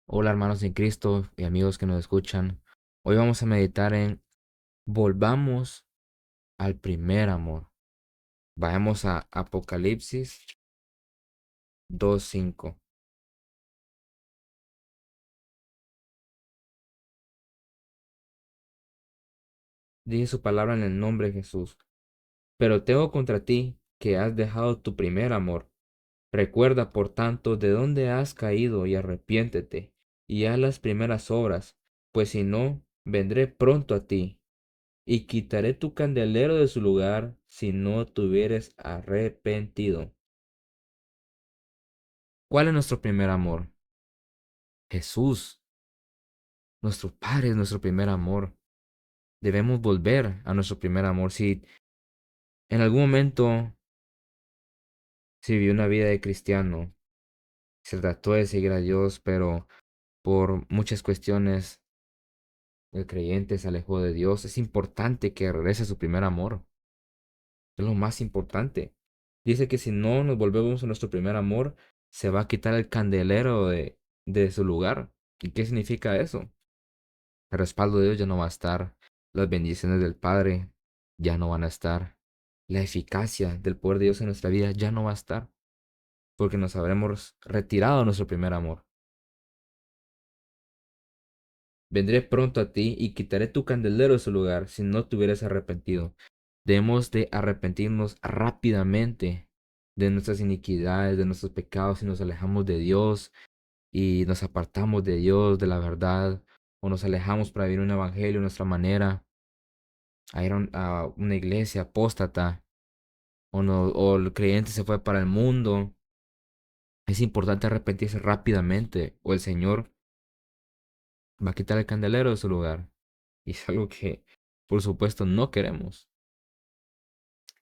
Hola hermanos en Cristo y amigos que nos escuchan. Hoy vamos a meditar en volvamos al primer amor. Vayamos a Apocalipsis 2:5. Dice su palabra en el nombre de Jesús. Pero tengo contra ti que has dejado tu primer amor. Recuerda, por tanto, de dónde has caído y arrepiéntete y haz las primeras obras, pues si no, vendré pronto a ti y quitaré tu candelero de su lugar si no te hubieres arrepentido. ¿Cuál es nuestro primer amor? Jesús. Nuestro Padre es nuestro primer amor. Debemos volver a nuestro primer amor. Si en algún momento se vivió una vida de cristiano, se trató de seguir a Dios, pero por muchas cuestiones el creyente se alejó de Dios, es importante que regrese a su primer amor. Es lo más importante. Dice que si no nos volvemos a nuestro primer amor, se va a quitar el candelero de su lugar. ¿Y qué significa eso? El respaldo de Dios ya no va a estar. Las bendiciones del Padre ya no van a estar. La eficacia del poder de Dios en nuestra vida ya no va a estar. Porque nos habremos retirado de nuestro primer amor. Vendré pronto a ti y quitaré tu candelero de su lugar si no te hubieras arrepentido. Debemos de arrepentirnos rápidamente de nuestras iniquidades, de nuestros pecados, si nos alejamos de Dios y nos apartamos de Dios, de la verdad, o nos alejamos para vivir un evangelio a nuestra manera, a ir a una iglesia apóstata, o, no, o el creyente se fue para el mundo. Es importante arrepentirse rápidamente, o el Señor va a quitar el candelero de su lugar. Y es algo que, por supuesto, no queremos.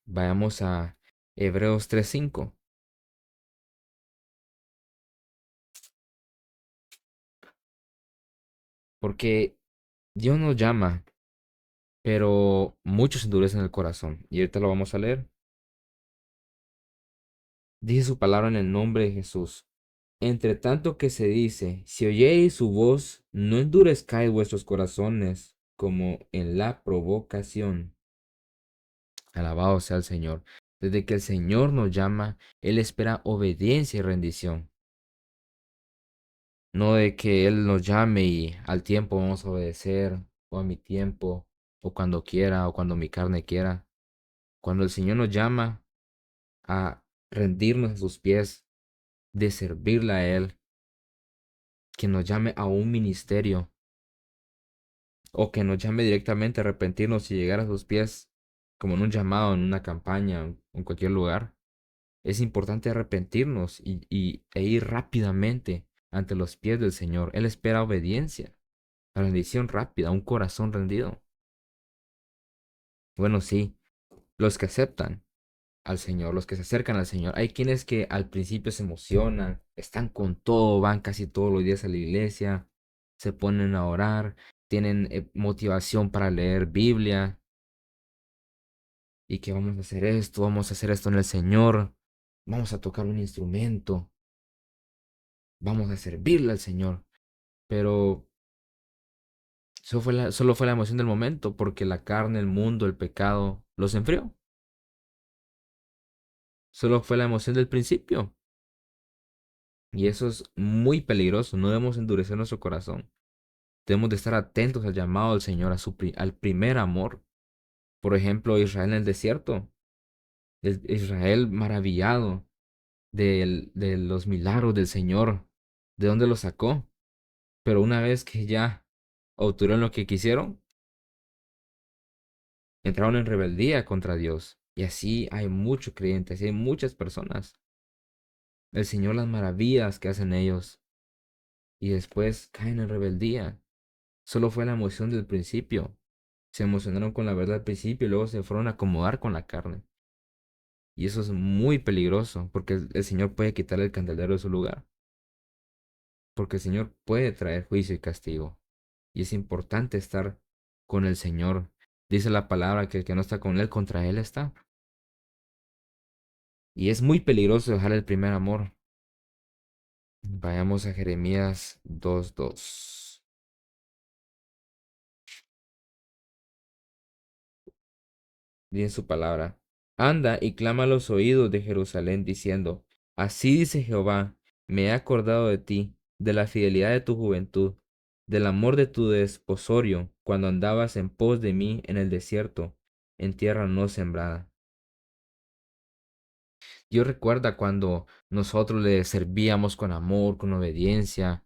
Vayamos a Hebreos 3:5. Porque Dios nos llama, pero muchos endurecen el corazón. Y ahorita lo vamos a leer. Dice su palabra en el nombre de Jesús. Entre tanto que se dice, si oyereis su voz, no endurezcáis vuestros corazones como en la provocación. Alabado sea el Señor. Desde que el Señor nos llama, Él espera obediencia y rendición. No de que Él nos llame y al tiempo vamos a obedecer, o a mi tiempo, o cuando quiera, o cuando mi carne quiera. Cuando el Señor nos llama a rendirnos a sus pies, de servirle a Él, que nos llame a un ministerio, o que nos llame directamente a arrepentirnos y llegar a sus pies, como en un llamado, en una campaña, en cualquier lugar. Es importante arrepentirnos e ir rápidamente ante los pies del Señor. Él espera obediencia, rendición rápida, un corazón rendido. Bueno, sí, los que aceptan al Señor, los que se acercan al Señor. Hay quienes que al principio se emocionan, están con todo, van casi todos los días a la iglesia, se ponen a orar, tienen motivación para leer Biblia y que vamos a hacer esto en el Señor, vamos a tocar un instrumento, vamos a servirle al Señor. Pero solo fue la emoción del momento porque la carne, el mundo, el pecado los enfrió. Solo fue la emoción del principio. Y eso es muy peligroso. No debemos endurecer nuestro corazón. Debemos de estar atentos al llamado del Señor, al primer amor. Por ejemplo, Israel en el desierto. Israel maravillado de los milagros del Señor. ¿De dónde los sacó? Pero una vez que ya obtuvieron lo que quisieron, entraron en rebeldía contra Dios. Y así hay muchos creyentes, y hay muchas personas. El Señor las maravillas que hacen ellos. Y después caen en rebeldía. Solo fue la emoción del principio. Se emocionaron con la verdad al principio y luego se fueron a acomodar con la carne. Y eso es muy peligroso porque el Señor puede quitar el candelero de su lugar. Porque el Señor puede traer juicio y castigo. Y es importante estar con el Señor. Dice la palabra que el que no está con Él, contra Él está. Y es muy peligroso dejar el primer amor. Vayamos a Jeremías 2:2. Dice su palabra. Anda y clama a los oídos de Jerusalén diciendo, así dice Jehová, me he acordado de ti, de la fidelidad de tu juventud, del amor de tu desposorio, cuando andabas en pos de mí en el desierto, en tierra no sembrada. Yo recuerda cuando nosotros le servíamos con amor, con obediencia,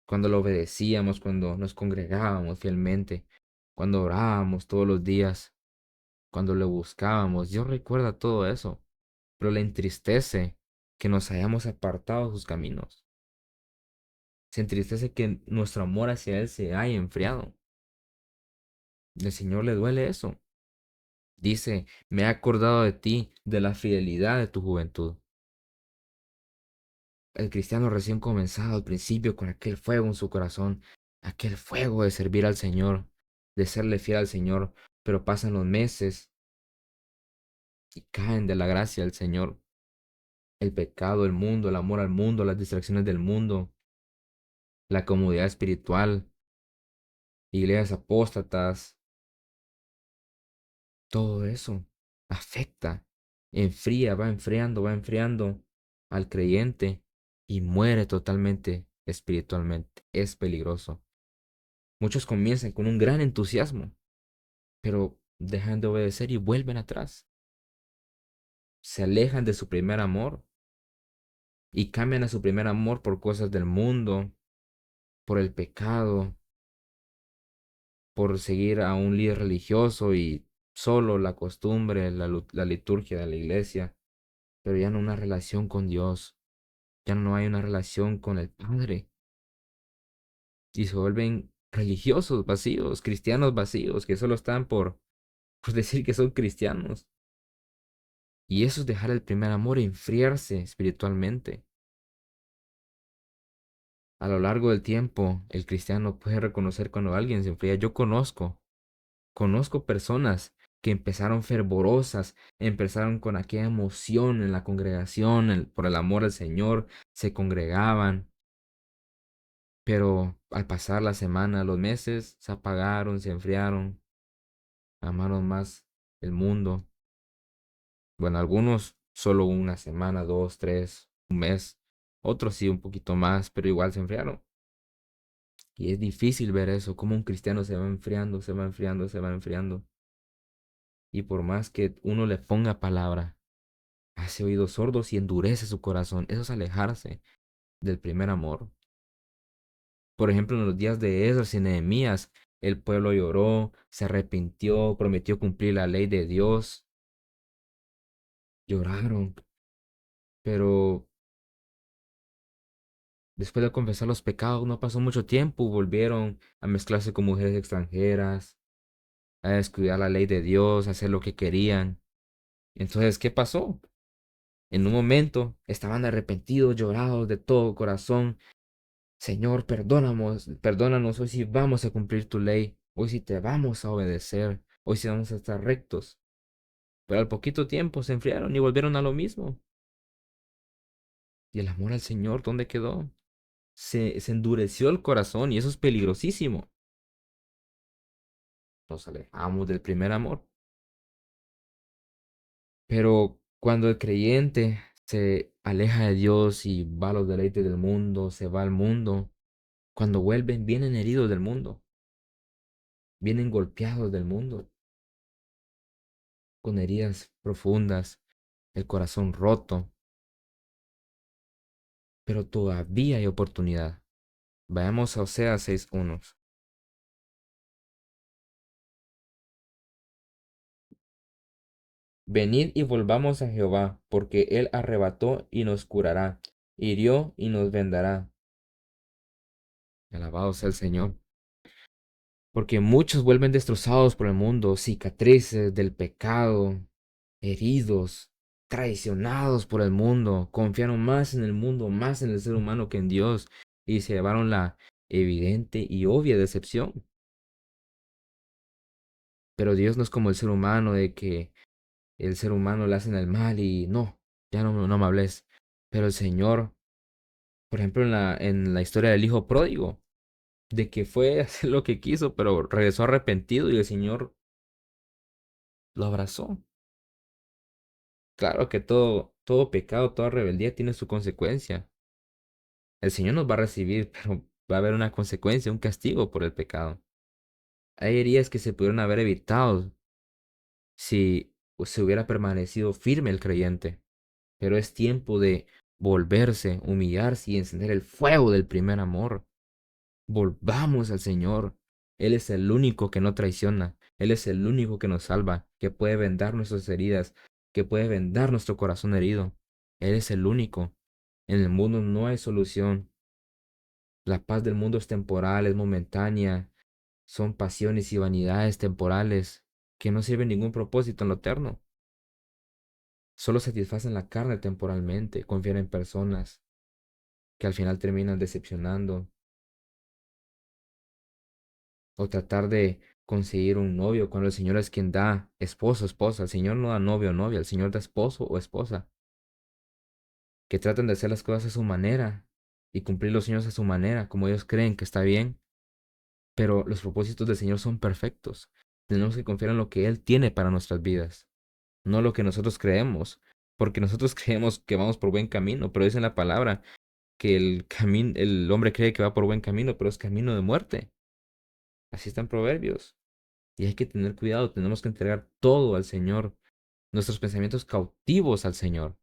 cuando lo obedecíamos, cuando nos congregábamos fielmente, cuando orábamos todos los días, cuando le buscábamos. Dios recuerda todo eso, pero le entristece que nos hayamos apartado de sus caminos. Se entristece que nuestro amor hacia Él se haya enfriado. El Señor le duele eso. Dice, me he acordado de ti, de la fidelidad de tu juventud. El cristiano recién comenzado al principio con aquel fuego en su corazón, aquel fuego de servir al Señor, de serle fiel al Señor, pero pasan los meses y caen de la gracia del Señor. El pecado, el mundo, el amor al mundo, las distracciones del mundo, la comodidad espiritual, iglesias apóstatas, todo eso afecta, enfría, va enfriando al creyente y muere totalmente espiritualmente. Es peligroso. Muchos comienzan con un gran entusiasmo, pero dejan de obedecer y vuelven atrás. Se alejan de su primer amor y cambian a su primer amor por cosas del mundo, por el pecado, por seguir a un líder religioso y solo la costumbre, la liturgia de la iglesia, pero ya no una relación con Dios, ya no hay una relación con el Padre y se vuelven religiosos vacíos, cristianos vacíos, que solo están por decir que son cristianos. Y eso es dejar el primer amor e enfriarse espiritualmente. A lo largo del tiempo, el cristiano puede reconocer cuando alguien se enfría. Yo conozco personas que empezaron fervorosas, empezaron con aquella emoción en la congregación, por el amor al Señor, se congregaban, pero al pasar la semana, los meses, se apagaron, se enfriaron, amaron más el mundo. Bueno, algunos solo una semana, dos, tres, un mes, otros sí un poquito más, pero igual se enfriaron. Y es difícil ver eso, como un cristiano se va enfriando, se va enfriando, se va enfriando. Y por más que uno le ponga palabra, hace oídos sordos y endurece su corazón. Eso es alejarse del primer amor. Por ejemplo, en los días de Esdras y Nehemías, el pueblo lloró, se arrepintió, prometió cumplir la ley de Dios. Lloraron, pero después de confesar los pecados no pasó mucho tiempo, volvieron a mezclarse con mujeres extranjeras, a descuidar la ley de Dios, a hacer lo que querían. Entonces, ¿qué pasó? En un momento estaban arrepentidos, llorados de todo corazón. Señor, perdónanos, hoy sí vamos a cumplir tu ley, hoy sí te vamos a obedecer, hoy sí vamos a estar rectos. Pero al poquito tiempo se enfriaron y volvieron a lo mismo. ¿Y el amor al Señor dónde quedó? Se endureció el corazón y eso es peligrosísimo. Nos alejamos del primer amor. Pero cuando el creyente se aleja de Dios y va a los deleites del mundo, se va al mundo, cuando vuelven vienen heridos del mundo, vienen golpeados del mundo, con heridas profundas, el corazón roto, pero todavía hay oportunidad. Vayamos a Oseas 6:1. Venid y volvamos a Jehová, porque Él arrebató y nos curará, hirió y nos vendará. Alabado sea el Señor. Porque muchos vuelven destrozados por el mundo, cicatrices del pecado, heridos, traicionados por el mundo, confiaron más en el mundo, más en el ser humano que en Dios, y se llevaron la evidente y obvia decepción. Pero Dios no es como el ser humano, de que el ser humano le hacen el mal y no, ya no me hables. Pero el Señor Por ejemplo, en la historia del hijo pródigo, de que fue a hacer lo que quiso, pero regresó arrepentido y el Señor lo abrazó. Claro que todo pecado, toda rebeldía tiene su consecuencia. El Señor nos va a recibir, pero va a haber una consecuencia, un castigo por el pecado. Hay heridas que se pudieron haber evitado si se hubiera permanecido firme el creyente. Pero es tiempo de volverse, humillarse y encender el fuego del primer amor. Volvamos al Señor. Él es el único que no traiciona. Él es el único que nos salva, que puede vendar nuestras heridas, que puede vendar nuestro corazón herido. Él es el único. En el mundo no hay solución. La paz del mundo es temporal, es momentánea. Son pasiones y vanidades temporales que no sirven ningún propósito en lo eterno. Solo satisfacen la carne temporalmente, confiar en personas que al final terminan decepcionando, o tratar de conseguir un novio cuando el Señor es quien da esposo o esposa. El Señor no da novio o novia, el Señor da esposo o esposa. Que tratan de hacer las cosas a su manera y cumplir los sueños a su manera, como ellos creen que está bien. Pero los propósitos del Señor son perfectos. Tenemos que confiar en lo que Él tiene para nuestras vidas, no lo que nosotros creemos. Porque nosotros creemos que vamos por buen camino, pero dice en la palabra que el hombre cree que va por buen camino, pero es camino de muerte. Así están Proverbios. Y hay que tener cuidado, tenemos que entregar todo al Señor, nuestros pensamientos cautivos al Señor,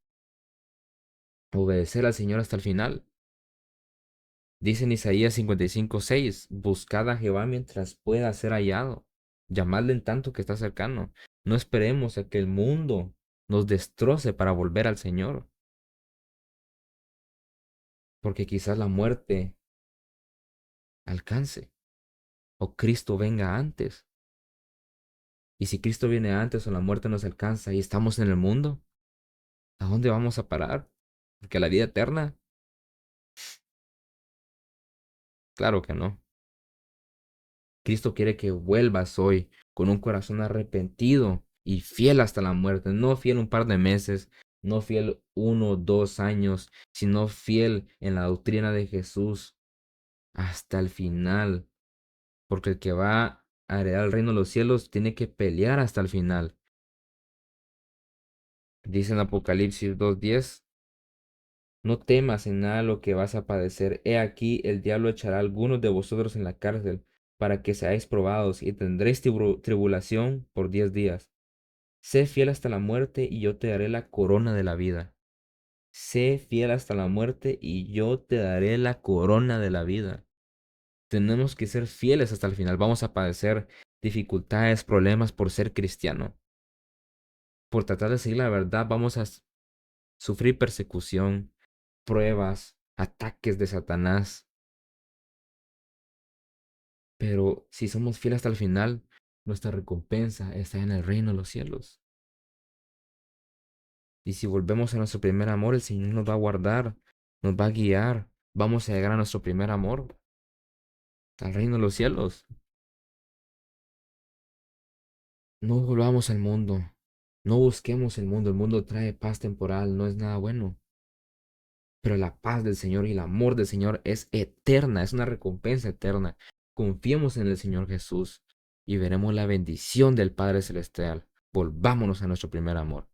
obedecer al Señor hasta el final. Dice en Isaías 55:6, buscad a Jehová mientras pueda ser hallado, llamadle en tanto que está cercano. No esperemos a que el mundo nos destroce para volver al Señor, porque quizás la muerte alcance o Cristo venga antes. Y si Cristo viene antes o la muerte nos alcanza y estamos en el mundo, ¿a dónde vamos a parar? Porque la vida eterna, claro que no. Cristo quiere que vuelvas hoy con un corazón arrepentido y fiel hasta la muerte, no fiel un par de meses, no fiel 1 o 2 años, sino fiel en la doctrina de Jesús hasta el final, porque el que va a heredar el reino de los cielos tiene que pelear hasta el final. Dice en Apocalipsis 2:10, no temas en nada lo que vas a padecer. He aquí, el diablo echará a algunos de vosotros en la cárcel para que seáis probados y tendréis tribulación por 10 días. Sé fiel hasta la muerte y yo te daré la corona de la vida. Sé fiel hasta la muerte y yo te daré la corona de la vida. Tenemos que ser fieles hasta el final. Vamos a padecer dificultades, problemas por ser cristiano. Por tratar de seguir la verdad, vamos a sufrir persecución, pruebas, ataques de Satanás. Pero si somos fieles hasta el final, nuestra recompensa está en el reino de los cielos. Y si volvemos a nuestro primer amor, el Señor nos va a guardar, nos va a guiar. Vamos a llegar a nuestro primer amor, al reino de los cielos. No volvamos al mundo. No busquemos el mundo. El mundo trae paz temporal, no es nada bueno. Pero la paz del Señor y el amor del Señor es eterna, es una recompensa eterna. Confiemos en el Señor Jesús y veremos la bendición del Padre Celestial. Volvámonos a nuestro primer amor.